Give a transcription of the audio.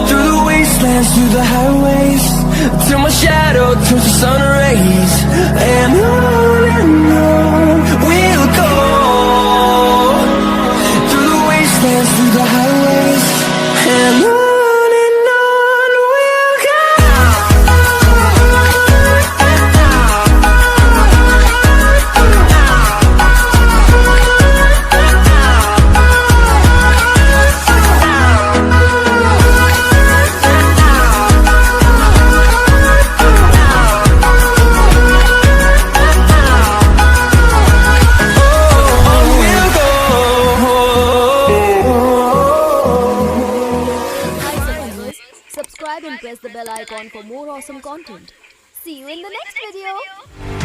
Through the wastelands, through the highways, till my shadow turns to sun rays. And on we'll go. Through the wastelands, through the highways, and on we'll go. Subscribe and press the bell icon for more awesome content. See you in the next video.